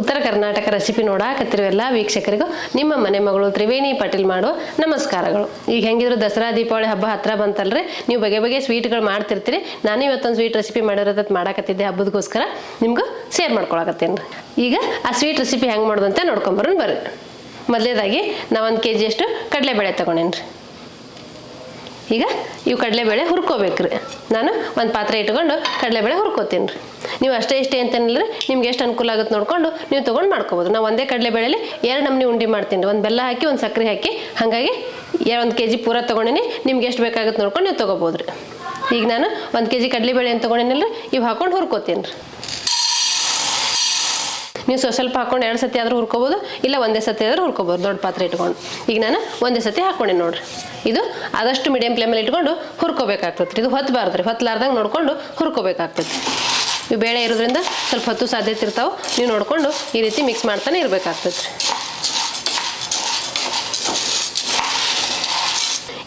ಉತ್ತರ ಕರ್ನಾಟಕ ರೆಸಿಪಿ ನೋಡಾಕತ್ತಿರೋ ಎಲ್ಲ ವೀಕ್ಷಕರಿಗೂ ನಿಮ್ಮ ಮನೆ ಮಗಳು ತ್ರಿವೇಣಿ ಪಾಟೀಲ್ ಮಾಡುವ ನಮಸ್ಕಾರಗಳು. ಈಗ ಹೆಂಗಿದ್ರು ದಸರಾ ದೀಪಾವಳಿ ಹಬ್ಬ ಹತ್ರ ಬಂತಲ್ರಿ, ನೀವು ಬಗೆ ಬಗೆ ಸ್ವೀಟ್ಗಳು ಮಾಡ್ತಿರ್ತೀರಿ. ನಾನು ಇವತ್ತೊಂದು ಸ್ವೀಟ್ ರೆಸಿಪಿ ಮಾಡಿರೋದಕ್ಕೆ ಮಾಡಾಕತ್ತಿದ್ದೆ, ಹಬ್ಬದಗೋಸ್ಕರ ನಿಮ್ಗೆ ಶೇರ್ ಮಾಡ್ಕೊಳಕತ್ತೀನಿ. ಈಗ ಆ ಸ್ವೀಟ್ ರೆಸಿಪಿ ಹೆಂಗೆ ಮಾಡೋದು ಅಂತ ನೋಡ್ಕೊಂಬರೋಣ ಬರ್ರಿ. ಮೊದಲೇದಾಗಿ ನಾವು 1 kg ಅಷ್ಟು ಕಡಲೆಬೇಳೆ ತೊಗೊಂಡೇನ್ರಿ. ಈಗ ಇವು ಕಡಲೆಬೇಳೆ ಹುರ್ಕೋಬೇಕ್ರಿ. ನಾನು ಒಂದು ಪಾತ್ರೆ ಇಟ್ಕೊಂಡು ಕಡಲೆಬೇಳೆ ಹುರ್ಕೋತೀನಿ ರೀ. ನೀವು ಅಷ್ಟೇ ಇಷ್ಟೇ ಅಂತೇನಿಲ್ಲರಿ, ನಿಮ್ಗೆ ಎಷ್ಟು ಅನುಕೂಲ ಆಗುತ್ತೆ ನೋಡ್ಕೊಂಡು ನೀವು ತೊಗೊಂಡು ಮಾಡ್ಕೋಬೋದು. ನಾವು ಒಂದೇ ಕಡಲೆಬೇಳೆಯಲ್ಲಿ 2 ನಮೂನಿ ಉಂಡೆ ಮಾಡ್ತೀನಿ. ಒಂದು ಬೆಲ್ಲ ಹಾಕಿ ಒಂದು ಸಕ್ಕರೆ ಹಾಕಿ, ಹಾಗಾಗಿ 1 kg ಪೂರ ತೊಗೊಂಡಿನಿ. ನಿಮ್ಗೆ ಎಷ್ಟು ಬೇಕಾಗುತ್ತೆ ನೋಡ್ಕೊಂಡು ನೀವು ತೊಗೋಬೋದು ರೀ. ಈಗ ನಾನು 1 kg ಕಡಲೆಬೇಳೆ ಅಂತ ತೊಗೊಂಡಿನಿಲ್ಲ ರೀ, ಇವು ಹಾಕೊಂಡು ಹುರ್ಕೋತೀನಿ ರೀ. ನೀವು ಸ್ವಲ್ಪ ಹಾಕೊಂಡು 2 ಸತಿ ಆದರೂ ಹುರ್ಕೋಬೋದು, ಇಲ್ಲ ಒಂದೇ ಸತಿ ಆದರೂ ಹುರ್ಕೋಬೋದು ದೊಡ್ಡ ಪಾತ್ರೆ ಇಟ್ಕೊಂಡು. ಈಗ ನಾನು ಒಂದೇ ಸತಿ ಹಾಕ್ಕೊಂಡೆ ನೋಡ್ರಿ. ಇದು ಆದಷ್ಟು ಮೀಡಿಯಂ ಫ್ಲೇಮಲ್ಲಿ ಇಟ್ಕೊಂಡು ಹುರ್ಕೋಬೇಕಾಗ್ತದೆ. ಇದು ಹೊತ್ತಬಾರ್ದು ರೀ, ಹೊತ್ತಲಾರ್ದಂಗೆ ನೋಡ್ಕೊಂಡು ಹುರ್ಕೋಬೇಕಾಗ್ತದೆ. ಇವು ಬೇಳೆ ಇರೋದ್ರಿಂದ ಸ್ವಲ್ಪ ಹೊತ್ತು ಸಾಧ್ಯತೆ ಇರ್ತಾವೆ, ನೀವು ನೋಡಿಕೊಂಡು ಈ ರೀತಿ ಮಿಕ್ಸ್ ಮಾಡ್ತಾನೆ ಇರಬೇಕಾಗ್ತದೆ ರೀ.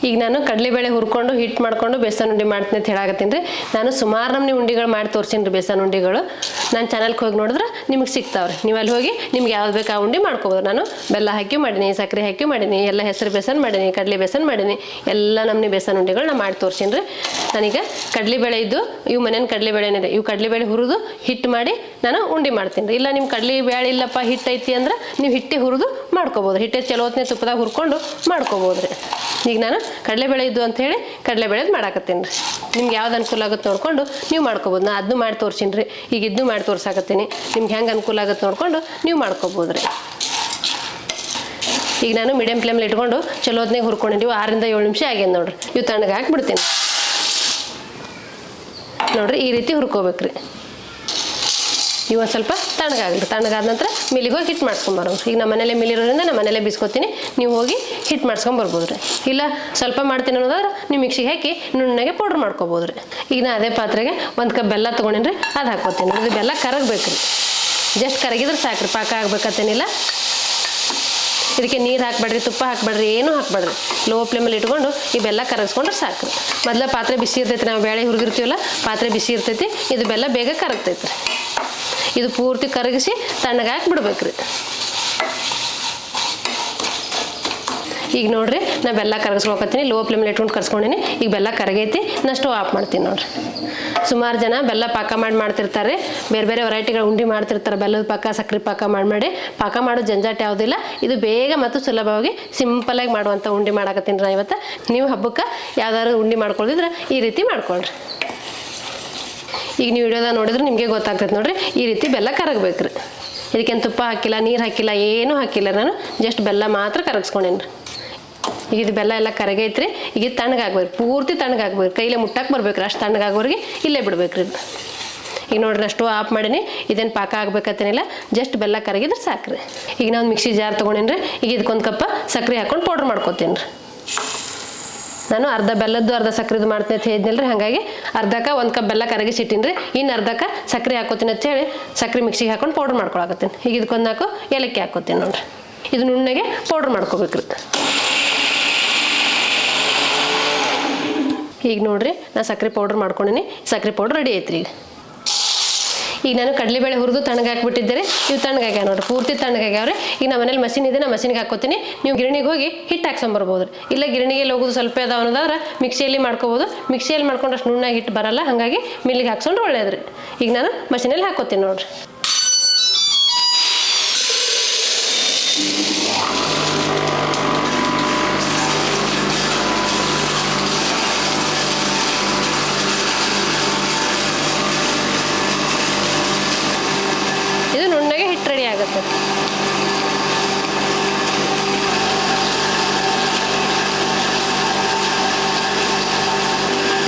ಈಗ ನಾನು ಕಡಲೆಬೇಳೆ ಹುರ್ಕೊಂಡು ಹಿಟ್ಟು ಮಾಡ್ಕೊಂಡು ಬೇಸನ್ ಉಂಡೆ ಮಾಡ್ತೀನಿ ಅಂತ ಹೇಳಾಕತ್ತೀನಿ ರೀ. ನಾನು ಸುಮಾರು ನಮ್ನಿ ಉಂಡೆಗಳು ಮಾಡಿ ತೋರಿಸೀನಿ ರೀ, ಬೇಸನ್ ಉಂಡೆಗಳು. ನಾನು ಚಾನಲ್ಗೆ ಹೋಗಿ ನೋಡಿದ್ರೆ ನಿಮಗೆ ಸಿಗ್ತಾವ್ರಿ. ನೀವು ಅಲ್ಲಿ ಹೋಗಿ ನಿಮ್ಗೆ ಯಾವ್ದು ಬೇಕು ಆ ಉಂಡೆ ಮಾಡ್ಕೋಬೋದು. ನಾನು ಬೆಲ್ಲ ಹಾಕಿ ಮಾಡೀನಿ, ಸಕ್ಕರೆ ಹಾಕಿ ಮಾಡೀನಿ, ಎಲ್ಲ ಹೆಸರು ಬೇಸನ್ ಮಾಡೀನಿ, ಕಡಲೆ ಬೇಸನ್ ಮಾಡೀನಿ, ಎಲ್ಲ ನಮ್ನಿ ಬೇಸನ್ ಉಂಡೆಗಳು ನಾನು ಮಾಡಿ ತೋರಿಸೀನಿ ರೀ. ನಾನೀಗ ಕಡಲೆಬೇಳೆ ಇದ್ದು ಇವು ಮನೇನ ಕಡಲೆಬೇಳೆನೇ ರೀ. ಇವು ಕಡಲೆಬೇಳೆ ಹುರಿದು ಹಿಟ್ಟು ಮಾಡಿ ನಾನು ಉಂಡೆ ಮಾಡ್ತೀನಿ ರೀ. ಇಲ್ಲ ನಿಮ್ಮ ಕಡಲೆಬೇಳೆ ಇಲ್ಲಪ್ಪ ಹಿಟ್ಟು ಐತಿ ಅಂದ್ರೆ ನೀವು ಹಿಟ್ಟೆ ಹುರಿದು ಮಾಡ್ಕೋಬೋದು. ಹಿಟ್ಟೆ ಚಲೋ ಹೊತ್ತಿನ ತುಪ್ಪದಾಗ ಹುರ್ಕೊಂಡು ಮಾಡ್ಕೋಬೋದು ರೀ. ಈಗ ನಾನು ಕಡಲೆಬೇಳೆ ಇದ್ದು ಅಂತ ಹೇಳಿ ಕಡಲೆಬೇಳೆದು ಮಾಡಾಕತ್ತೀನಿ ರೀ. ನಿಮ್ಗೆ ಯಾವ್ದು ಅನುಕೂಲ ಆಗುತ್ತೆ ನೋಡ್ಕೊಂಡು ನೀವು ಮಾಡ್ಕೋಬೋದು. ನಾನು ಅದನ್ನು ಮಾಡಿ ತೋರಿಸೀನಿ ರೀ, ಈಗ ಇದನ್ನು ಮಾಡಿ ತೋರ್ಸಾಕತ್ತೀನಿ. ನಿಮ್ಗೆ ಹೆಂಗೆ ಅನುಕೂಲ ಆಗುತ್ತೆ ನೋಡ್ಕೊಂಡು ನೀವು ಮಾಡ್ಕೋಬೋದು ರೀ. ಈಗ ನಾನು ಮೀಡಿಯಂ ಫ್ಲೇಮಲ್ಲಿ ಇಟ್ಕೊಂಡು ಚಲೋ ಹೊತ್ತಿನಾಗ ಹುರ್ಕೊಂಡಿದ್ದೀವಿ. 6 ರಿಂದ 7 ನಿಮಿಷ ಆಗ್ಯದ ನೋಡ್ರಿ. ಇವು ತಣ್ಣಗೆ ಹಾಕಿಬಿಡ್ತೀನಿ ನೋಡ್ರಿ. ಈ ರೀತಿ ಹುರ್ಕೋಬೇಕ್ರಿ. ಇವು ಒಂದು ಸ್ವಲ್ಪ ತಣ್ಣಗಾಗಲಿ. ತಣ್ಣಗಾದ ನಂತರ ಮಿಲ್ಲಿಗೆ ಹೋಗಿ ಹಿಟ್ಟು ಮಾಡ್ಸ್ಕೊಂಬರೋದು. ಈಗ ನಮ್ಮ ಮನೇಲೆ ಮಿಲ್ಲಿರೋದ್ರಿಂದ ನಮ್ಮ ಮನೇಲೆ ಬಿಸ್ಕೊತೀನಿ. ನೀವು ಹೋಗಿ ಹಿಟ್ಟು ಮಾಡ್ಸ್ಕೊಂಬರ್ಬೋದು ರೀ. ಇಲ್ಲ ಸ್ವಲ್ಪ ಮಾಡ್ತೀನಿ ಅನ್ನೋದಾದ್ರೆ ನೀವು ಮಿಕ್ಸಿಗೆ ಹಾಕಿ ನುಣ್ಣಗೆ ಪೌಡ್ರ್ ಮಾಡ್ಕೊಬೋದು ರೀ. ಈಗ ನಾನು ಅದೇ ಪಾತ್ರೆಗೆ 1 ಕಪ್ ಬೆಲ್ಲ ತೊಗೊಂಡಿನಿ ರೀ, ಅದು ಹಾಕ್ಕೊತೀನಿ. ಇದು ಬೆಲ್ಲ ಕರಗಬೇಕು ರೀ, ಜಸ್ಟ್ ಕರಗಿದ್ರೆ ಸಾಕ್ರಿ, ಪಾಕ ಆಗ್ಬೇಕತ್ತೇನಿಲ್ಲ. ಇದಕ್ಕೆ ನೀರು ಹಾಕ್ಬೇಡ್ರಿ, ತುಪ್ಪ ಹಾಕ್ಬೇಡ್ರಿ, ಏನೂ ಹಾಕ್ಬೇಡ್ರಿ. ಲೋ ಫ್ಲೇಮಲ್ಲಿ ಇಟ್ಕೊಂಡು ಈ ಬೆಲ್ಲ ಕರಗಿಸ್ಕೊಂಡ್ರೆ ಸಾಕ್ರಿ. ಮೊದಲ ಪಾತ್ರೆ ಬಿಸಿ ಇರ್ತೈತಿ, ನಾವು ಬೇಳೆ ಹುರಿದಿರ್ತೀವಲ್ಲ ಪಾತ್ರೆ ಬಿಸಿ ಇರ್ತೈತಿ. ಇದು ಬೆಲ್ಲ ಬೇಗ ಕರಗ್ತೈತಿ ರೀ. ಇದು ಪೂರ್ತಿ ಕರಗಿಸಿ ತಣ್ಣಗೆ ಹಾಕಿ ರೀ. ಈಗ ನೋಡ್ರಿ, ನಾ ಬೆಲ್ಲ ಕರಗಿಸ್ಕೊಳಕತ್ತೀನಿ. ಲೋ ಫ್ಲೇಮಲ್ಲಿ ಇಟ್ಕೊಂಡು ಕರ್ಸ್ಕೊಂಡಿನಿ. ಈಗ ಬೆಲ್ಲ ಕರಗೈತಿ, ನಾ ಸ್ಟವ್ ಆಫ್ ಮಾಡ್ತೀನಿ ನೋಡ್ರಿ. ಸುಮಾರು ಜನ ಬೆಲ್ಲ ಪಾಕ ಮಾಡ್ತಿರ್ತಾರೆ, ಬೇರೆ ಬೇರೆ ವೆರೈಟಿಗಳ ಉಂಡೆ ಮಾಡ್ತಿರ್ತಾರೆ. ಬೆಲ್ಲದ ಪಾಕ, ಸಕ್ಕರೆ ಪಾಕ ಮಾಡಿ ಪಾಕ ಮಾಡೋ ಜಂಜಾಟ ಯಾವುದಿಲ್ಲ. ಇದು ಬೇಗ ಮತ್ತು ಸುಲಭವಾಗಿ ಸಿಂಪಲಾಗಿ ಮಾಡುವಂಥ ಉಂಡೆ ಮಾಡಾಕತ್ತೀನಿ ನಾ ಇವತ್ತು. ನೀವು ಹಬ್ಬಕ್ಕೆ ಯಾವ್ದಾದ್ರು ಉಂಡೆ ಮಾಡ್ಕೊಳ್ದಿದ್ರೆ ಈ ರೀತಿ ಮಾಡ್ಕೊಳ್ರಿ. ಈಗ ನೀವು ವಿಡಿಯೋದಾಗ ನೋಡಿದ್ರೆ ನಿಮಗೆ ಗೊತ್ತಾಗ್ತೈತೆ ನೋಡ್ರಿ. ಈ ರೀತಿ ಬೆಲ್ಲ ಕರಗಬೇಕ್ರಿ. ಇದಕ್ಕೇನು ತುಪ್ಪ ಹಾಕಿಲ್ಲ, ನೀರು ಹಾಕಿಲ್ಲ, ಏನೂ ಹಾಕಿಲ್ಲ. ನಾನು ಜಸ್ಟ್ ಬೆಲ್ಲ ಮಾತ್ರ ಕರಗಿಸ್ಕೊಂಡೇನಿ ರೀ. ಈಗ ಇದು ಬೆಲ್ಲ ಎಲ್ಲ ಕರಗೈತ್ರಿ. ಈಗ ಇದು ತಣ್ಣಗಾಗ್ಬೇಕು, ಪೂರ್ತಿ ತಣ್ಣಗಾಗ್ಬೇಕು. ಕೈಲೇ ಮುಟ್ಟಕ್ಕೆ ಬರ್ಬೇಕ್ರಿ, ಅಷ್ಟು ತಣ್ಣಗಾಗೋರಿಗೆ ಇಲ್ಲೇ ಬಿಡ್ಬೇಕ್ರಿ. ಈಗ ನೋಡ್ರಿ, ನಾನು ಸ್ಟವ್ ಆಫ್ ಮಾಡೀನಿ. ಇದೇನು ಪಾಕ ಆಗ್ಬೇಕತ್ತೇನಿಲ್ಲ, ಜಸ್ಟ್ ಬೆಲ್ಲ ಕರಗಿದ್ರೆ ಸಾಕ್ರಿ. ಈಗ ನಾನು ಮಿಕ್ಸಿ ಜಾರ್ ತೊಗೊಂಡೇನಿ ರೀ. ಈಗ ಇದಕ್ಕೊಂದು ಕಪ್ ಸಕ್ಕರೆ ಹಾಕೊಂಡು ಪೌಡ್ರ್ ಮಾಡ್ಕೊತೀನಿ ರೀ. ನಾನು ಅರ್ಧ ಬೆಲ್ಲದ್ದು ಅರ್ಧ ಸಕ್ಕರೆದು ಮಾಡ್ತೀನಿ ಅಂತ ಹೇಳಿದ್ನಲ್ಲ ರೀ, ಹಾಗಾಗಿ ಅರ್ಧಕ್ಕೆ 1 ಕಪ್ ಬೆಲ್ಲ ಕರಗಿಸಿಟ್ಟಿನಿ ರೀ. ಇನ್ನು ಅರ್ಧಕ್ಕೆ ಸಕ್ಕರೆ ಹಾಕೋತೀನಿ ಅಂತ ಹೇಳಿ ಸಕ್ಕರೆ ಮಿಕ್ಸಿಗೆ ಹಾಕೊಂಡು ಪೌಡ್ರ್ ಮಾಡ್ಕೊಳಕತ್ತೀನಿ. ಈಗ ಇದಕ್ಕೊಂದು 4 ಏಲಕ್ಕಿ ಹಾಕೋತೀನಿ ನೋಡ್ರಿ. ಇದು ನುಣ್ಣಗೆ ಪೌಡ್ರ್ ಮಾಡ್ಕೋಬೇಕ್ರಿ. ಈಗ ನೋಡ್ರಿ, ನಾನು ಸಕ್ಕರೆ ಪೌಡ್ರ್ ಮಾಡ್ಕೊಂಡಿನಿ. ಸಕ್ಕರೆ ಪೌಡ್ರ್ ರೆಡಿ ಐತ್ರಿ. ಈಗ ನಾನು ಕಡಲೆಬೇಳೆ ಹುರಿದು ತಣ್ಣಗೆ ಹಾಕ್ಬಿಟ್ಟಿದ್ದೆ ರೀ. ಇವು ತಣ್ಣಗಾಗ್ಯಾವ ನೋಡ್ರಿ, ಪೂರ್ತಿ ತಣ್ಣಗಾಗ್ಯಾವ್ರಿ. ಈಗ ನಮ್ಮ ಮನೇಲಿ ಮಷಿನ್ ಇದೆ, ನಾನು ಮಷಿನ್ಗೆ ಹಾಕೋತೀನಿ. ನೀವು ಗಿರಣಿಗೆ ಹೋಗಿ ಹಿಟ್ಟು ಹಾಕ್ಸ್ಕೊಂಬರ್ಬೋದು ರೀ. ಇಲ್ಲ ಗಿರಣಿಗೆ ಹೋಗೋದು ಸ್ವಲ್ಪ ಅದಾವ ಅನ್ನೋದಾದ್ರೆ ಮಿಕ್ಸಿಯಲ್ಲಿ ಮಾಡ್ಕೋಬೋದು. ಮಿಕ್ಸಿಯಲ್ಲಿ ಮಾಡ್ಕೊಂಡ್ರಷ್ಟು ನುಣ್ಣಾಗಿ ಹಿಟ್ಟು ಬರಲ್ಲ, ಹಾಗಾಗಿ ಮಿಲ್ಲಿಗೆ ಹಾಕ್ಸ್ಕೊಂಡ್ರೆ ಒಳ್ಳೇದ್ರಿ. ಈಗ ನಾನು ಮಷಿನಲ್ಲಿ ಹಾಕೋತೀನಿ ನೋಡ್ರಿ. ಇದು ನುಣ್ಣಗೆ ಹಿಟ್ಟು ರೆಡಿ ಆಗುತ್ತೆ.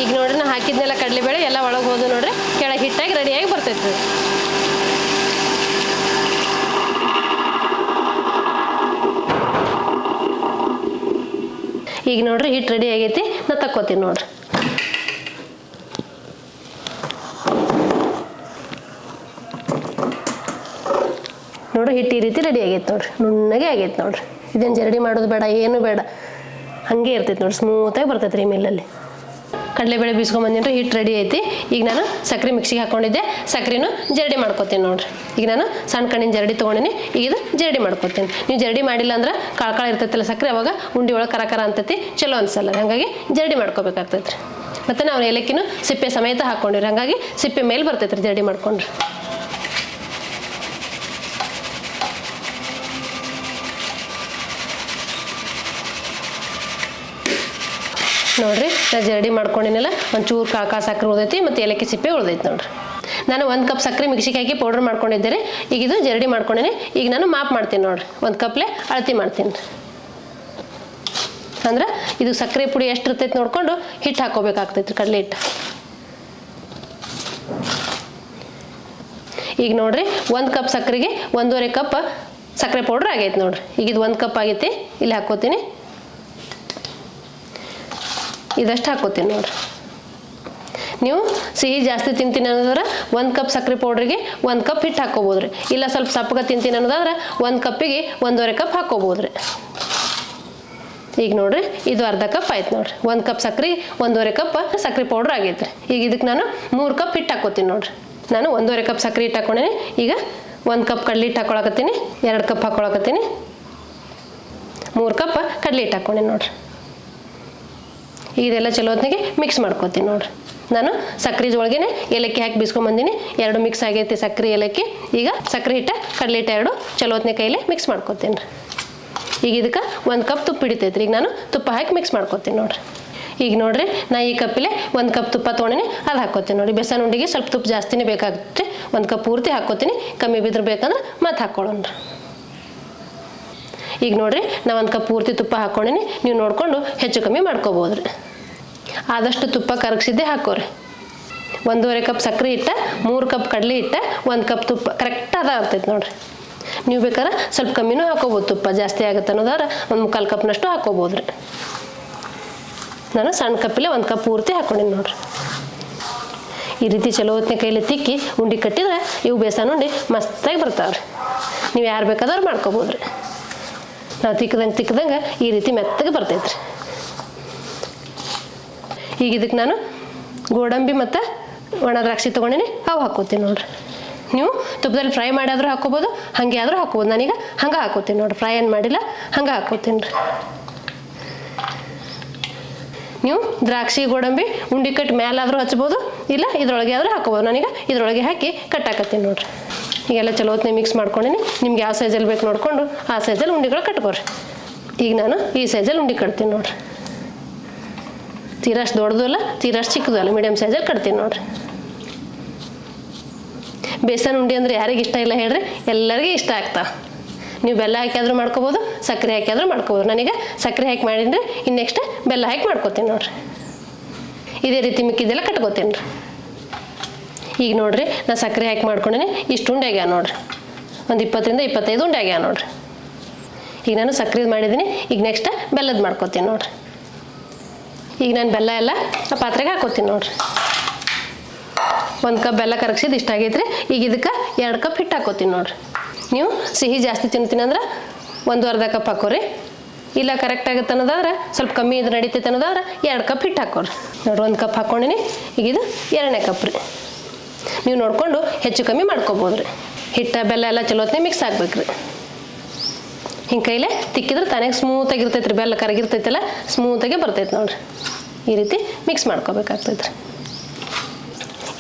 ಈಗ ನೋಡ್ರಿ, ನಾ ಹಾಕಿದ್ನೆಲ್ಲ ಕಡಲೆಬೇಳೆ ಎಲ್ಲ ಒಳಗೆ ಹೋದು ನೋಡ್ರಿ, ಕೆಳಗೆ ಹಿಟ್ಟಾಗಿ ರೆಡಿಯಾಗಿ ಬರ್ತೈತೆ. ಈಗ ನೋಡ್ರಿ, ಹಿಟ್ಟು ರೆಡಿ ಆಗೈತಿ. ನಾ ತಕ್ಕೋತೀನಿ ನೋಡ್ರಿ. ನೋಡ್ರಿ, ಹಿಟ್ಟು ಈ ರೀತಿ ರೆಡಿ ಆಗೈತೆ ನೋಡ್ರಿ, ನುಣ್ಣಗೆ ಆಗೈತೆ ನೋಡ್ರಿ. ಇದೇನು ಜರಡಿ ಮಾಡೋದು ಬೇಡ, ಏನು ಬೇಡ, ಹಾಗೆ ಇರ್ತೈತೆ ನೋಡ್ರಿ, ಸ್ಮೂತಾಗಿ ಬರ್ತೈತೆ ರೀ ಮಿಲ್ಲಲ್ಲಿ. ಕಡಲೆಬೇಳೆ ಬೀಸ್ಕೊಂಬಂದಿನಿ, ಹಿಟ್ಟು ರೆಡಿ ಐತಿ. ಈಗ ನಾನು ಸಕ್ಕರೆ ಮಿಕ್ಸಿಗೆ ಹಾಕ್ಕೊಂಡಿದ್ದೆ, ಸಕ್ಕರೆನೂ ಜರಡಿ ಮಾಡ್ಕೊತೀನಿ ನೋಡ್ರಿ. ಈಗ ನಾನು ಸಣ್ಣ ಕಣ್ಣಿನ ಜರಡಿ ತೊಗೊಂಡಿನಿ, ಈಗ ಇದು ಜರಡಿ ಮಾಡ್ಕೊತೀನಿ. ನೀವು ಜರಡಿ ಮಾಡಿಲ್ಲ ಅಂದ್ರೆ ಕಾಳ ಇರ್ತೈತಲ್ಲ ಸಕ್ಕರೆ, ಅವಾಗ ಉಂಡೆ ಒಳಗೆ ಕರ ಅಂತೈತಿ, ಚಲೋ ಅನ್ಸಲ್ಲ. ಹಾಗಾಗಿ ಜರಡಿ ಮಾಡ್ಕೋಬೇಕಾಗ್ತೈತ್ರಿ. ಮತ್ತು ನಾವು ಏಲಕ್ಕಿನೂ ಸಿಪ್ಪೆ ಸಮೇತ ಹಾಕ್ಕೊಂಡಿರಿ, ಹಾಗಾಗಿ ಸಿಪ್ಪೆ ಮೇಲೆ ಬರ್ತೈತ್ರಿ ಜರಡಿ ಮಾಡ್ಕೊಂಡ್ರಿ. ನೋಡ್ರಿ ನಾನು ಜರಡಿ ಮಾಡ್ಕೊಂಡಿನಲ್ಲ, ಒಂಚೂರು ಕಾಳ ಸಕ್ಕರೆ ಉಳ್ದೈತಿ ಮತ್ತು ಏಲಕ್ಕಿ ಸಿಪ್ಪೆ ಉಳ್ದೈತಿ ನೋಡ್ರಿ. ನಾನು 1 ಕಪ್ ಸಕ್ಕರೆ ಮಿಕ್ಸಿಗೆ ಹಾಕಿ ಪೌಡರ್ ಮಾಡ್ಕೊಂಡಿದ್ದೆ. ಈಗ ಇದು ಜರಡಿ ಮಾಡ್ಕೊಂಡಿನಿ. ಈಗ ನಾನು ಮಾಪ್ ಮಾಡ್ತೀನಿ ನೋಡ್ರಿ, 1 ಕಪ್ಲೆ ಅಳತಿ ಮಾಡ್ತೀನಿ. ಅಂದ್ರೆ ಇದು ಸಕ್ಕರೆ ಪುಡಿ ಎಷ್ಟು ಇರ್ತೈತಿ ನೋಡ್ಕೊಂಡು ಹಿಟ್ಟು ಹಾಕೋಬೇಕಾಗ್ತೈತ್ರಿ, ಕಡಲೆ ಹಿಟ್ಟು. ಈಗ ನೋಡ್ರಿ 1 ಕಪ್ ಸಕ್ಕರೆಗೆ 1.5 ಕಪ್ ಸಕ್ಕರೆ ಪೌಡ್ರ್ ಆಗೈತೆ ನೋಡ್ರಿ. ಈಗ ಇದು 1 ಕಪ್ ಆಗೈತಿ, ಇಲ್ಲಿ ಹಾಕೋತೀನಿ. ಇದಷ್ಟು ಹಾಕೋತೀನಿ ನೋಡ್ರಿ. ನೀವು ಸಿಹಿ ಜಾಸ್ತಿ ತಿಂತೀನಿ ಅನ್ನೋದಾದ್ರೆ 1 ಕಪ್ ಸಕ್ಕರೆ ಪೌಡ್ರಿಗೆ 1 ಕಪ್ ಹಿಟ್ಟು ಹಾಕೋಬೋದ್ರಿ. ಇಲ್ಲ ಸ್ವಲ್ಪ ಸಪ್ಪಗೆ ತಿಂತೀನಿ ಅನ್ನೋದಾದ್ರೆ 1 ಕಪ್ಪಿಗೆ 1.5 ಕಪ್ ಹಾಕೋಬೋದ್ರಿ. ಈಗ ನೋಡ್ರಿ ಇದು ಅರ್ಧ ಕಪ್ ಆಯ್ತು ನೋಡ್ರಿ. 1 ಕಪ್ ಸಕ್ಕರೆ 1.5 ಕಪ್ ಸಕ್ಕರೆ ಪೌಡ್ರ್ ಆಗೈತ್ರಿ. ಈಗ ಇದಕ್ಕೆ ನಾನು 3 ಕಪ್ ಹಿಟ್ಟು ಹಾಕೋತೀನಿ ನೋಡ್ರಿ. ನಾನು 1.5 ಕಪ್ ಸಕ್ಕರೆ ಹಿಟ್ಟು ಹಾಕೊಂಡೇನಿ. ಈಗ 1 ಕಪ್ ಕಡಲೆ ಹಿಟ್ಟು ಹಾಕೊಳಕತ್ತೀನಿ, 2 ಕಪ್ ಹಾಕೊಳಕತ್ತೀನಿ, 3 ಕಪ್ ಕಡಲೆ ಹಿಟ್ಟು ಹಾಕೊಂಡೇನಿ ನೋಡ್ರಿ. ಇದೆಲ್ಲ ಚಲೋ ಹೊತ್ತಿಗೆ ಮಿಕ್ಸ್ ಮಾಡ್ಕೊತೀನಿ ನೋಡ್ರಿ. ನಾನು ಸಕ್ಕರೆ ಒಳಗೆ ಏಲಕ್ಕಿ ಹಾಕಿ ಬೀಸ್ಕೊಂಬಂದಿನಿ, 2 ಮಿಕ್ಸ್ ಆಗೈತಿ ಸಕ್ಕರೆ ಏಲಕ್ಕಿ. ಈಗ ಸಕ್ಕರೆ ಹಿಟ್ಟು ಕಡಲೆ ಹಿಟ್ಟು 2 ಚಲೋ ಹೊತ್ತಿನ ಕೈಲೇ ಮಿಕ್ಸ್ ಮಾಡ್ಕೊತೀನಿ ರೀ. ಈಗ ಇದಕ್ಕೆ 1 ಕಪ್ ತುಪ್ಪ ಹಿಡಿತೈತ್ರಿ. ಈಗ ನಾನು ತುಪ್ಪ ಹಾಕಿ ಮಿಕ್ಸ್ ಮಾಡ್ಕೊತೀನಿ ನೋಡ್ರಿ. ಈಗ ನೋಡ್ರಿ ನಾ ಈ ಕಪ್ಪಿಲೆ 1 ಕಪ್ ತುಪ್ಪ ತೊಗೊಂಡಿನಿ, ಅದು ಹಾಕ್ಕೋತೀನಿ ನೋಡಿ. ಬೇಸನ್ ಉಂಡಿಗೆ ಸ್ವಲ್ಪ ತುಪ್ಪ ಜಾಸ್ತಿನೇ ಬೇಕಾಗುತ್ತೆ. 1 ಕಪ್ ಪೂರ್ತಿ ಹಾಕ್ಕೋತೀನಿ, ಕಮ್ಮಿ ಬಿದ್ರೆ ಬೇಕಂದ್ರೆ ಮತ್ತೆ ಹಾಕ್ಕೊಳ್ಳೋಣ. ಈಗ ನೋಡ್ರಿ ನಾ 1 ಕಪ್ ಪೂರ್ತಿ ತುಪ್ಪ ಹಾಕ್ಕೊಂಡಿನಿ, ನೀವು ನೋಡಿಕೊಂಡು ಹೆಚ್ಚು ಕಮ್ಮಿ ಮಾಡ್ಕೋಬೋದ್ರಿ. ಆದಷ್ಟು ತುಪ್ಪ ಕರಗಿಸಿದ್ದೆ ಹಾಕೋರಿ. 1.5 ಕಪ್ ಸಕ್ಕರೆ ಹಿಟ್ಟು, 3 ಕಪ್ ಕಡಲೆ ಹಿಟ್ಟು, 1 ಕಪ್ ತುಪ್ಪ ಕರೆಕ್ಟ್ ಆಗ್ತೈತೆ ನೋಡ್ರಿ. ನೀವು ಬೇಕಾದ್ರೆ ಸ್ವಲ್ಪ ಕಮ್ಮಿನೂ ಹಾಕೋಬೋದು, ತುಪ್ಪ ಜಾಸ್ತಿ ಆಗುತ್ತೆ ಅನ್ನೋದಾದ್ರೆ 1/4 ಕಪ್ನಷ್ಟು ಹಾಕೋಬೋದ್ರಿ. ನಾನು ಸಣ್ಣ ಕಪ್ಪಿಲೆ 1 ಕಪ್ ಪೂರ್ತಿ ಹಾಕ್ಕೊಂಡಿನಿ ನೋಡ್ರಿ. ಈ ರೀತಿ ಚಲೋ ಹೊತ್ತಿನ ಕೈಲಿ ತಿಕ್ಕಿ ಉಂಡೆ ಕಟ್ಟಿದ್ರೆ ಇವು ಬೇಸನ್ ಉಂಡೆ ಮಸ್ತಾಗಿ ಬರ್ತಾವ್ರಿ. ನೀವು ಯಾರು ಬೇಕಾದ್ರೆ ಮಾಡ್ಕೋಬೋದ್ರಿ. ನಾವು ತಿಕ್ಕದಂಗೆ ಈ ರೀತಿ ಮೆತ್ತಗೆ ಬರ್ತೈತ್ರಿ. ಈಗ ಇದಕ್ಕೆ ನಾನು ಗೋಡಂಬಿ ಮತ್ತು ಒಣ ದ್ರಾಕ್ಷಿ ತೊಗೊಂಡಿನಿ, ಅವು ಹಾಕೋತೀನಿ ನೋಡ್ರಿ. ನೀವು ತುಪ್ಪದಲ್ಲಿ ಫ್ರೈ ಮಾಡಿಯಾದ್ರೂ ಹಾಕೋಬೋದು, ಹಾಗೆ ಆದರೂ ಹಾಕೋಬೋದು. ನಾನೀಗ ಹಂಗೆ ಹಾಕೋತೀನಿ ನೋಡ್ರಿ, ಫ್ರೈ ಏನು ಮಾಡಿಲ್ಲ, ಹಂಗೆ ಹಾಕೋತೀನಿ ರೀ. ನೀವು ದ್ರಾಕ್ಷಿ ಗೋಡಂಬಿ ಉಂಡೆ ಕಟ್ಟಿ ಮೇಲಾದರೂ ಹಚ್ಬೋದು, ಇಲ್ಲ ಇದ್ರೊಳಗೆ ಆದರೂ ಹಾಕೋಬೋದು. ನಾನೀಗ ಇದ್ರೊಳಗೆ ಹಾಕಿ ಕಟ್ಟಾಕತ್ತೀನಿ ನೋಡ್ರಿ. ಈಗೆಲ್ಲ ಚಲೋ ಹೊತ್ತಿನ ಮಿಕ್ಸ್ ಮಾಡ್ಕೊಂಡಿನಿ. ನಿಮ್ಗೆ ಯಾವ ಸೈಜಲ್ಲಿ ಬೇಕು ನೋಡಿಕೊಂಡು ಆ ಸೈಜಲ್ಲಿ ಉಂಡೆಗಳು ಕಟ್ಕೋರಿ. ಈಗ ನಾನು ಈ ಸೈಜಲ್ಲಿ ಉಂಡೆ ಕಟ್ತೀನಿ ನೋಡ್ರಿ. ತೀರಷ್ಟು ದೊಡ್ಡದು ಅಲ್ಲ, ತೀರಷ್ಟು ಚಿಕ್ಕದು ಅಲ್ಲ, ಮೀಡಿಯಮ್ ಸೈಜಲ್ಲಿ ಕಟ್ತೀನಿ ನೋಡ್ರಿ. ಬೇಸನ್ ಉಂಡೆ ಅಂದರೆ ಯಾರಿಗೆ ಇಷ್ಟ ಇಲ್ಲ ಹೇಳ್ರಿ, ಎಲ್ಲರಿಗೂ ಇಷ್ಟ ಆಗ್ತಾವೆ. ನೀವು ಬೆಲ್ಲ ಹಾಕಿಯಾದ್ರೂ ಮಾಡ್ಕೋಬೋದು, ಸಕ್ಕರೆ ಹಾಕಿಯಾದ್ರೂ ಮಾಡ್ಕೋಬೋದು. ನಾನೀಗ ಸಕ್ಕರೆ ಹಾಕಿ ಮಾಡೀನಿ, ಇನ್ನು ನೆಕ್ಸ್ಟ್ ಬೆಲ್ಲ ಹಾಕಿ ಮಾಡ್ಕೋತೀನಿ ನೋಡ್ರಿ. ಇದೇ ರೀತಿ ಮಿಕ್ಕಿದ್ದೆಲ್ಲ ಕಟ್ಕೋತೀನಿ ರೀ. ಈಗ ನೋಡ್ರಿ ನಾ ಸಕ್ಕರೆ ಹಾಕಿ ಮಾಡ್ಕೊಂಡೇನೆ, ಇಷ್ಟು ಉಂಡೆ ಆಗ್ಯಾವ ನೋಡ್ರಿ. ಒಂದು 20ರಿಂದ 25 ಉಂಡೆ ಆಗ್ಯಾವ ನೋಡ್ರಿ. ಈಗ ನಾನು ಸಕ್ಕರೆ ಮಾಡಿದ್ದೀನಿ. ಈಗ ನೆಕ್ಸ್ಟ್ ಬೆಲ್ಲದ ಮಾಡ್ಕೋತೀನಿ ನೋಡ್ರಿ. ಈಗ ನಾನು ಬೆಲ್ಲ ಎಲ್ಲ ಆ ಪಾತ್ರೆಗೆ ಹಾಕೋತೀನಿ ನೋಡ್ರಿ. 1 ಕಪ್ ಬೆಲ್ಲ ಕರಗಿಸಿದ್ದು ಇಷ್ಟ ಆಗೈತ್ರಿ. ಈಗ ಇದಕ್ಕೆ 2 ಕಪ್ ಹಿಟ್ಟು ಹಾಕೋತೀನಿ ನೋಡ್ರಿ. ನೀವು ಸಿಹಿ ಜಾಸ್ತಿ ತಿಂತೀನಿ ಅಂದ್ರೆ 1.5 ಕಪ್ ಹಾಕೋರಿ. ಇಲ್ಲ ಕರೆಕ್ಟ್ ಆಗುತ್ತೆ ಅನ್ನೋದಾದ್ರೆ ಸ್ವಲ್ಪ ಕಮ್ಮಿ ಇದ್ರೆ ನಡೀತೈತೆ ಅನ್ನೋದಾದ್ರೆ 2 ಕಪ್ ಹಿಟ್ಟು ಹಾಕೋರಿ ನೋಡ್ರಿ. 1 ಕಪ್ ಹಾಕ್ಕೊಂಡಿನಿ. ಈಗ ಇದು 2ನೇ ಕಪ್ ರೀ. ನೀವು ನೋಡಿಕೊಂಡು ಹೆಚ್ಚು ಕಮ್ಮಿ ಮಾಡ್ಕೋಬೋದು ರೀ. ಹಿಟ್ಟು ಬೆಲ್ಲ ಎಲ್ಲ ಚಲೋ ಹೊತ್ತಿಗೆ ಮಿಕ್ಸ್ ಆಗ್ಬೇಕ್ರಿ. ಹಿಂಗೆ ಕೈಲೇ ತಿಕ್ಕಿದ್ರೆ ತಾನೇ ಸ್ಮೂತಾಗಿರ್ತೈತೆ ರೀ. ಬೆಲ್ಲ ಕರಗಿರ್ತೈತಲ್ಲ ಸ್ಮೂತಾಗೆ ಬರ್ತೈತೆ ನೋಡ್ರಿ. ಈ ರೀತಿ ಮಿಕ್ಸ್ ಮಾಡ್ಕೋಬೇಕಾಗ್ತೈತೆ ರೀ.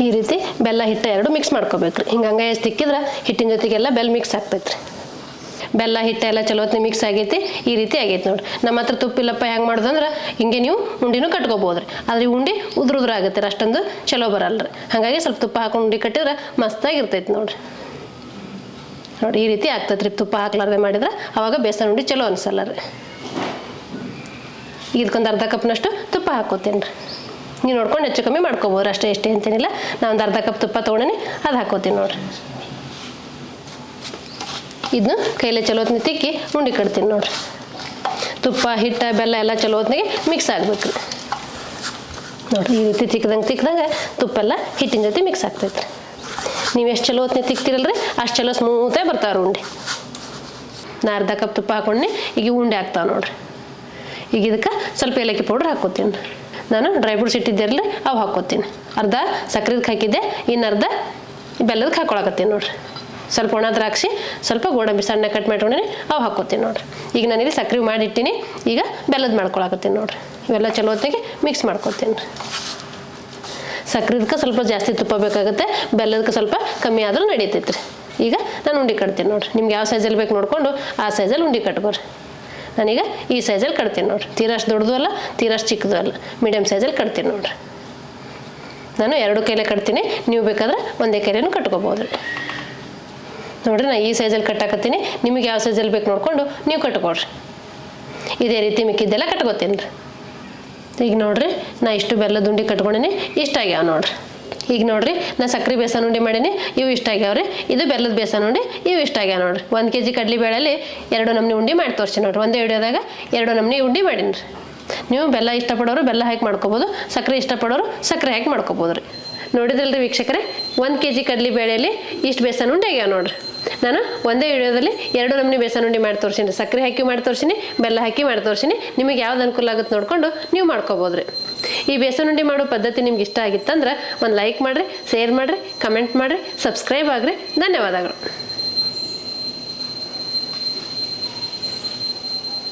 ಈ ರೀತಿ ಬೆಲ್ಲ ಹಿಟ್ಟು 2 ಮಿಕ್ಸ್ ಮಾಡ್ಕೋಬೇಕ್ರಿ. ಹಿಂಗೆ ತಿಕ್ಕಿದ್ರೆ ಹಿಟ್ಟಿನ ಜೊತೆಗೆಲ್ಲ ಬೆಲ್ಲ ಮಿಕ್ಸ್ ಆಗ್ತೈತೆ ರೀ. ಬೆಲ್ಲ ಹಿಟ್ಟೆಲ್ಲ ಚಲೋ ಹೊತ್ತಿಗೆ ಮಿಕ್ಸ್ ಆಗೈತಿ. ಈ ರೀತಿ ಆಗೈತೆ ನೋಡ್ರಿ. ನಮ್ಮ ಹತ್ರ ತುಪ್ಪಿಲ್ಲಪ್ಪ ಹೆಂಗೆ ಮಾಡೋದಂದ್ರೆ ಹಿಂಗೆ ನೀವು ಉಂಡಿನೂ ಕಟ್ಕೋಬೋದು ರೀ. ಆದರೆ ಉಂಡೆ ಉದುರು ಆಗುತ್ತೆ ರೀ, ಅಷ್ಟೊಂದು ಚಲೋ ಬರಲ್ಲ ರೀ. ಹಾಗಾಗಿ ಸ್ವಲ್ಪ ತುಪ್ಪ ಹಾಕೊಂಡು ಉಂಡೆ ಕಟ್ಟಿದ್ರೆ ಮಸ್ತಾಗಿರ್ತೈತೆ ನೋಡ್ರಿ. ನೋಡಿ ಈ ರೀತಿ ಆಗ್ತೈತೆ ರೀ. ತುಪ್ಪ ಹಾಕ್ಲಾರ್ದೆ ಮಾಡಿದ್ರೆ ಅವಾಗ ಬೇಸನ್ ಉಂಡೆ ಚಲೋ ಅನ್ಸಲ್ಲ ರೀ. ಇದಕ್ಕೊಂದು ಅರ್ಧ ಕಪ್ನಷ್ಟು ತುಪ್ಪ ಹಾಕೋತೀನಿ ರೀ. ನೀವು ನೋಡ್ಕೊಂಡು ಹೆಚ್ಚು ಕಮ್ಮಿ ಮಾಡ್ಕೋಬೋದು ಅಷ್ಟೇ, ಎಷ್ಟೇ ಅಂತೇನಿಲ್ಲ. ನಾನು ಒಂದು ಅರ್ಧ ಕಪ್ ತುಪ್ಪ ತೊಗೊಂಡಿನಿ, ಅದು ಹಾಕೋತೀನಿ ನೋಡ್ರಿ. ಇದನ್ನ ಕೈಲೇ ಚಲೋ ಹೊತ್ತಿಗೆ ತಿಕ್ಕಿ ಉಂಡೆ ಕಟ್ತೀನಿ ನೋಡ್ರಿ. ತುಪ್ಪ ಹಿಟ್ಟು ಬೆಲ್ಲ ಎಲ್ಲ ಚಲೋ ಹೊತ್ತಿಗೆ ಮಿಕ್ಸ್ ಆಗ್ಬೇಕು ರೀ. ನೋಡಿರಿ ಈ ರೀತಿ ತಿಕ್ಕದಂಗೆ ತುಪ್ಪ ಎಲ್ಲ ಹಿಟ್ಟಿನ ಜೊತೆ ಮಿಕ್ಸ್ ಆಗ್ತೈತೆ ರೀ. ನೀವು ಎಷ್ಟು ಚಲೋ ಹೊತ್ತಿಗೆ ತಿಕ್ತಿರಲ್ರಿ ಅಷ್ಟು ಚಲೋ ಸ್ಮೂತಾಗಿ ಬರ್ತಾವೆ ಉಂಡೆ. ನಾ ಅರ್ಧ ಕಪ್ ತುಪ್ಪ ಹಾಕೊಂಡು ಈಗ ಉಂಡೆ ಆಗ್ತಾವೆ ನೋಡ್ರಿ. ಈಗ ಇದಕ್ಕೆ ಸ್ವಲ್ಪ ಏಲಕ್ಕಿ ಪೌಡ್ರ್ ಹಾಕೋತೀನಿ ರೀ. ನಾನು ಡ್ರೈ ಫ್ರೂಟ್ಸ್ ಇಟ್ಟಿದ್ದಿರಲಿ ಅವು ಹಾಕ್ಕೋತೀನಿ. ಅರ್ಧ ಸಕ್ಕರೆದಕ್ಕೆ ಹಾಕಿದ್ದೆ, ಇನ್ನು ಅರ್ಧ ಬೆಲ್ಲದಕ್ಕೆ ಹಾಕ್ಕೊಳಕತ್ತೀನಿ ನೋಡಿರಿ. ಸ್ವಲ್ಪ ಒಣ ದ್ರಾಕ್ಷಿ, ಸ್ವಲ್ಪ ಗೋಡಂಬಿ ಸಣ್ಣ ಕಟ್ ಮಾಡ್ಕೊಂಡೇನೆ ಅವು ಹಾಕ್ಕೋತೀನಿ ನೋಡಿರಿ. ಈಗ ನಾನಿಲ್ಲಿ ಸಕ್ಕರೆ ಮಾಡಿಟ್ಟಿನಿ, ಈಗ ಬೆಲ್ಲದ ಮಾಡ್ಕೊಳಕತ್ತೀನಿ ನೋಡಿರಿ. ಇವೆಲ್ಲ ಚಲೋ ಹೊತ್ತಿಗೆ ಮಿಕ್ಸ್ ಮಾಡ್ಕೊತೀನಿ ರೀ. ಸಕ್ಕರೆದಕ್ಕೆ ಸ್ವಲ್ಪ ಜಾಸ್ತಿ ತುಪ್ಪ ಬೇಕಾಗುತ್ತೆ, ಬೆಲ್ಲದಕ್ಕೆ ಸ್ವಲ್ಪ ಕಮ್ಮಿ ಆದರೂ ನಡೀತೈತೆ ರೀ. ಈಗ ನಾನು ಉಂಡೆ ಕಟ್ತೀನಿ ನೋಡಿರಿ. ನಿಮ್ಗೆ ಯಾವ ಸೈಜಲ್ಲಿ ಬೇಕು ನೋಡಿಕೊಂಡು ಆ ಸೈಜಲ್ಲಿ ಉಂಡೆ ಕಟ್ಕೋರಿ. ನಾನೀಗ ಈ ಸೈಜಲ್ಲಿ ಕಟ್ತೀನಿ ನೋಡಿರಿ. ತೀರಷ್ಟು ದೊಡ್ಡದು ಅಲ್ಲ, ತೀರಷ್ಟು ಚಿಕ್ಕದು ಅಲ್ಲ, ಮೀಡಿಯಮ್ ಸೈಜಲ್ಲಿ ಕಟ್ತೀನಿ ನೋಡಿರಿ. ನಾನು 2 ಕೈಲೇ ಕಟ್ತೀನಿ, ನೀವು ಬೇಕಾದ್ರೆ ಒಂದೇ ಕೈಲೇನೂ ಕಟ್ಕೋಬೋದು ರೀ. ನೋಡಿರಿ ನಾನು ಈ ಸೈಜಲ್ಲಿ ಕಟ್ಟಾಕತ್ತೀನಿ, ನಿಮಗೆ ಯಾವ ಸೈಜಲ್ಲಿ ಬೇಕು ನೋಡಿಕೊಂಡು ನೀವು ಕಟ್ಕೊಳ್ರಿ. ಇದೇ ರೀತಿ ಮಿಕ್ಕಿದ್ದೆಲ್ಲ ಕಟ್ಕೋತೀನಿ ರೀ. ಈಗ ನೋಡಿರಿ ನಾ ಇಷ್ಟು ಬೆಲ್ಲದ ಉಂಡೆ ಕಟ್ಕೊಂಡೀನಿ, ಇಷ್ಟ ಆಗ್ಯಾವ ನೋಡಿರಿ. ಈಗ ನೋಡಿರಿ ನಾ ಸಕ್ಕರೆ ಬೇಸನ್ ಉಂಡೆ ಮಾಡೀನಿ, ಇವು ಇಷ್ಟ ಆಗ್ಯಾವ್ರಿ. ಇದು ಬೆಲ್ಲದ ಬೇಸನ್ ಉಂಡೆ, ಇವು ಇಷ್ಟ ಆಗ್ಯಾವ ನೋಡಿರಿ. 1 kg ಕಡಲೆಬೇಳೆಯಲ್ಲಿ 2 ನಮೂನಿ ಉಂಡೆ ಮಾಡಿ ತೋರಿಸಿ ನೋಡಿರಿ. ಒಂದೇ ವಿಡಿಯೋದಾಗ 2 ನಮೂನಿ ಉಂಡೆ ಮಾಡೀನಿ ರೀ. ನೀವು ಬೆಲ್ಲ ಇಷ್ಟಪಡೋರು ಬೆಲ್ಲ ಹಾಕಿ ಮಾಡ್ಕೋಬೋದು, ಸಕ್ಕರೆ ಇಷ್ಟಪಡೋರು ಸಕ್ಕರೆ ಹಾಕಿ ಮಾಡ್ಕೋಬೋದು ರೀ. ನೋಡಿದ್ರಲ್ರಿ ವೀಕ್ಷಕರೇ, 1 kg ಕಡಲೆಬೇಳೆಯಲ್ಲಿ ಇಷ್ಟು ಬೇಸನ್ ಉಂಡೆ ಆಗ್ಯಾವ ನೋಡಿರಿ. ನಾನು ಒಂದೇ ವಿಡಿಯೋದಲ್ಲಿ 2 ನಮೂನಿ ಬೇಸನ್ ಉಂಡೆ ಮಾಡಿ ತೋರಿಸಿನಿ. ಸಕ್ಕರೆ ಹಾಕಿ ಮಾಡಿ ತೋರಿಸಿನಿ, ಬೆಲ್ಲ ಹಾಕಿ ಮಾಡಿ ತೋರಿಸಿನಿ. ನಿಮಗೆ ಯಾವ್ದು ಅನುಕೂಲ ಆಗುತ್ತೆ ನೋಡಿಕೊಂಡು ನೀವು ಮಾಡ್ಕೋಬೋದು ರೀ. ಈ ಬೇಸನ್ ಉಂಡೆ ಮಾಡೋ ಪದ್ಧತಿ ನಿಮ್ಗೆ ಇಷ್ಟ ಆಗಿತ್ತಂದ್ರೆ ಒಂದು ಲೈಕ್ ಮಾಡಿರಿ, ಶೇರ್ ಮಾಡಿರಿ, ಕಮೆಂಟ್ ಮಾಡಿರಿ, ಸಬ್ಸ್ಕ್ರೈಬ್ ಆಗಿರಿ. ಧನ್ಯವಾದಗಳು.